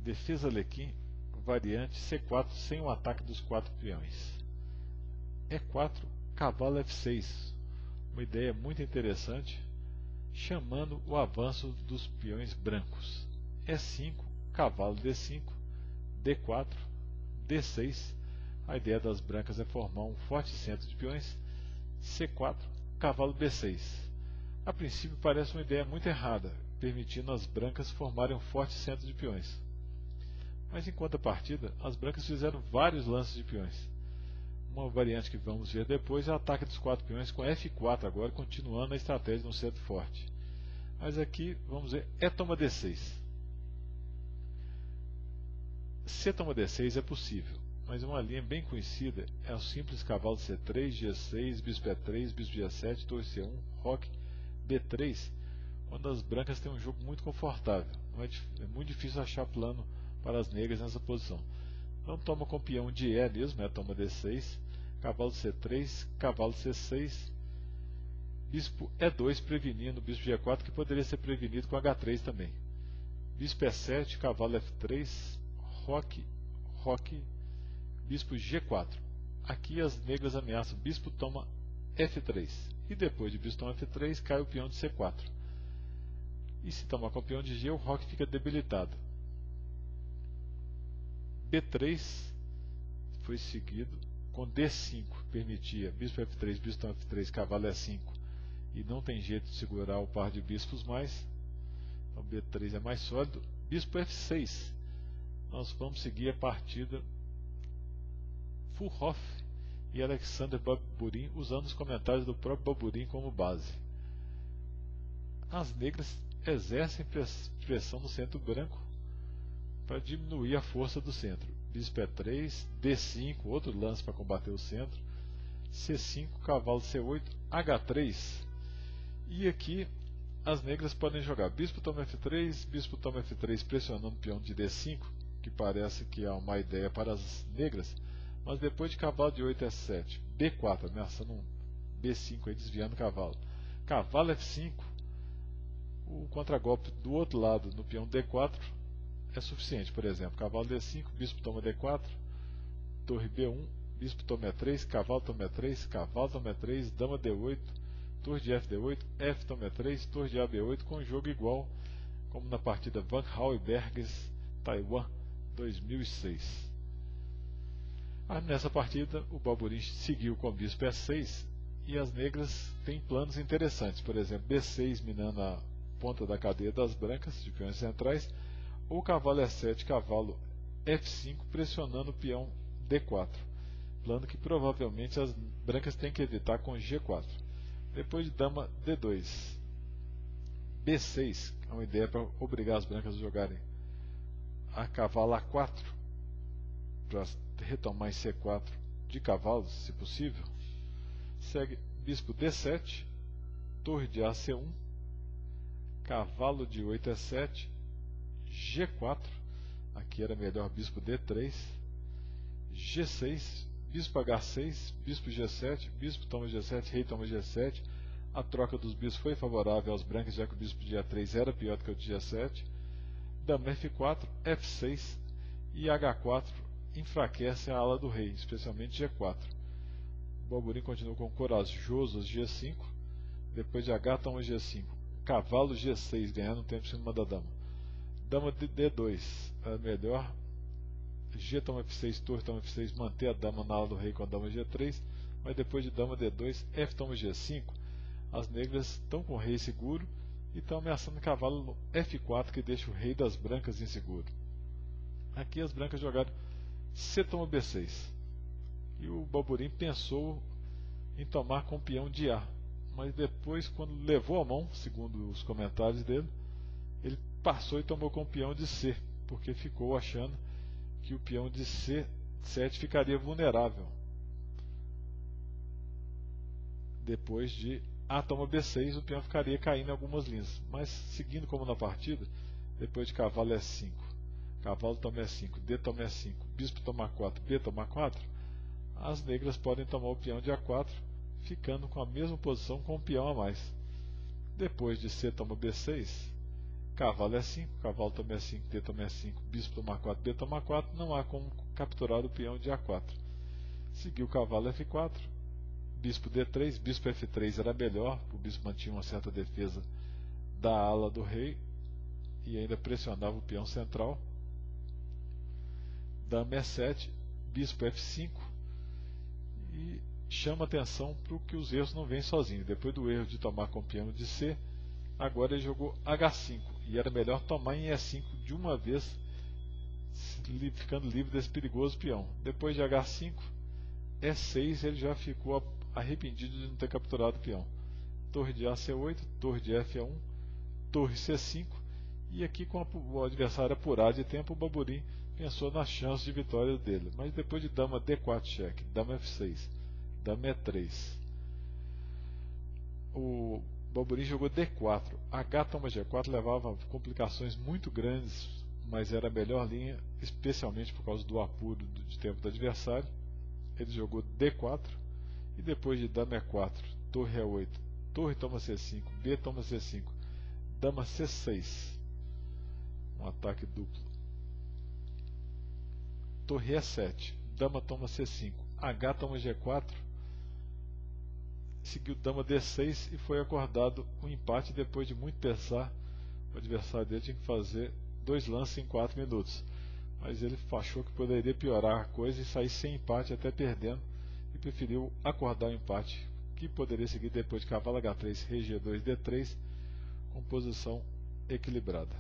Defesa Alekhine, variante C4 sem o ataque dos 4 peões. E4, cavalo F6, uma ideia muito interessante, chamando o avanço dos peões brancos. E5, cavalo D5, D4, D6, a ideia das brancas é formar um forte centro de peões. C4, cavalo B6. A princípio parece uma ideia muito errada, permitindo às brancas formarem um forte centro de peões. Mas em contrapartida, as brancas fizeram vários lances de peões. Uma variante que vamos ver depois é o ataque dos 4 peões com F4 agora, continuando a estratégia de um centro forte. Mas aqui vamos ver E toma D6. C toma D6 é possível, mas uma linha bem conhecida é o simples cavalo C3, G6, bispo E3, bispo G7, torre C1, roque B3, onde as brancas têm um jogo muito confortável. É muito difícil achar plano para as negras nessa posição. Então toma com peão de E mesmo, toma D6, cavalo C3, cavalo C6, bispo E2 prevenindo o bispo G4, que poderia ser prevenido com H3 também. Bispo E7, cavalo F3, roque, bispo G4. Aqui as negras ameaçam bispo toma F3. E depois de bispo toma F3, cai o peão de C4. E se tomar com o peão de G, o roque fica debilitado. B3 foi seguido com D5, permitia bispo F3, bispo toma F3, cavalo E5. E não tem jeito de segurar o par de bispos mais. Então B3 é mais sólido. Bispo F6. Nós vamos seguir a partida Fulhoff e Alexander Baburin, usando os comentários do próprio Baburin como base. As negras exercem pressão no centro branco para diminuir a força do centro. Bispo E3, D5, outro lance para combater o centro, C5, cavalo C8, H3. E aqui as negras podem jogar bispo toma F3, pressionando o peão de D5, que parece que é uma ideia para as negras, mas depois de cavalo de 8 F7, B4, ameaçando um B5 aí, desviando o cavalo. Cavalo F5, o contragolpe do outro lado no peão D4 é suficiente. Por exemplo, cavalo D5, bispo toma D4, torre B1, bispo toma E3, cavalo toma E3, cavalo toma E3, dama D8, torre de FD8, F toma E3, torre de AB8, com jogo igual como na partida Van Hauenbergs, Taiwan, 2006. Nessa partida, o Baburin seguiu com o bispo E6 e as negras têm planos interessantes. Por exemplo, B6 minando a ponta da cadeia das brancas, de peões centrais, ou cavalo E7, cavalo F5, pressionando o peão D4. Plano que provavelmente as brancas têm que evitar com G4. Depois de dama D2, B6, é uma ideia para obrigar as brancas a jogarem a cavalo A4, para retomar em C4 de cavalos, se possível. Segue bispo D7, torre de AC1, cavalo de 8 E7, G4, aqui era melhor bispo D3, G6, bispo H6, bispo G7, bispo toma G7, rei toma G7. A troca dos bispos foi favorável aos brancos, já que o bispo de A3 era pior do que o de G7. Dama F4, F6 e H4 enfraquece a ala do rei, especialmente G4. O Baburin continuou com corajoso G5, depois de H toma G5, cavalo G6, ganhando tempo em cima da dama. Dama de D2, é melhor. G toma F6, torre toma F6, manter a dama na ala do rei com a dama G3, mas depois de dama D2, F toma G5, as negras estão com o rei seguro e estão ameaçando o cavalo F4, que deixa o rei das brancas inseguro. Aqui as brancas jogaram C toma B6 e o Baburin pensou em tomar com o peão de A, mas depois, quando levou a mão, segundo os comentários dele, ele passou e tomou com o peão de C, porque ficou achando que o peão de C7 ficaria vulnerável. Depois de A toma B6, o peão ficaria caindo em algumas linhas, mas seguindo como na partida, depois de cavalo E5, cavalo toma E5, D toma E5, bispo toma A4, B toma A4, as negras podem tomar o peão de A4, ficando com a mesma posição com um peão a mais. Depois de C toma B6, Cavalo E5, cavalo toma E5, D toma E5, bispo toma 4, B toma 4, não há como capturar o peão de A4. Seguiu o cavalo F4, bispo D3, bispo F3 era melhor, o bispo mantinha uma certa defesa da ala do rei e ainda pressionava o peão central. Dama E7, bispo F5 e chama atenção para que os erros não vêm sozinhos. Depois do erro de tomar com o peão de C, agora ele jogou H5 e era melhor tomar em E5 de uma vez, ficando livre desse perigoso peão. Depois de H5, E6 ele já ficou arrependido de não ter capturado o peão. Torre de AC8, torre de F1, torre C5 e aqui com o adversário apurado de tempo, o Baburin pensou nas chances de vitória dele, mas depois de dama D4 cheque, dama F6, dama E3, o Baburin jogou D4, H toma G4 levava complicações muito grandes, mas era a melhor linha, especialmente por causa do apuro de tempo do adversário. Ele jogou D4 e depois de dama E4, torre E8, torre toma C5, B toma C5, dama C6, um ataque duplo, torre E7, dama toma C5, H toma G4, seguiu dama D6 e foi acordado um empate. Depois de muito pensar, o adversário dele tinha que fazer 2 lances em 4 minutos, mas ele achou que poderia piorar a coisa e sair sem empate, até perdendo, e preferiu acordar o empate, que poderia seguir depois de cavalo H3, rei G2, D3, com posição equilibrada.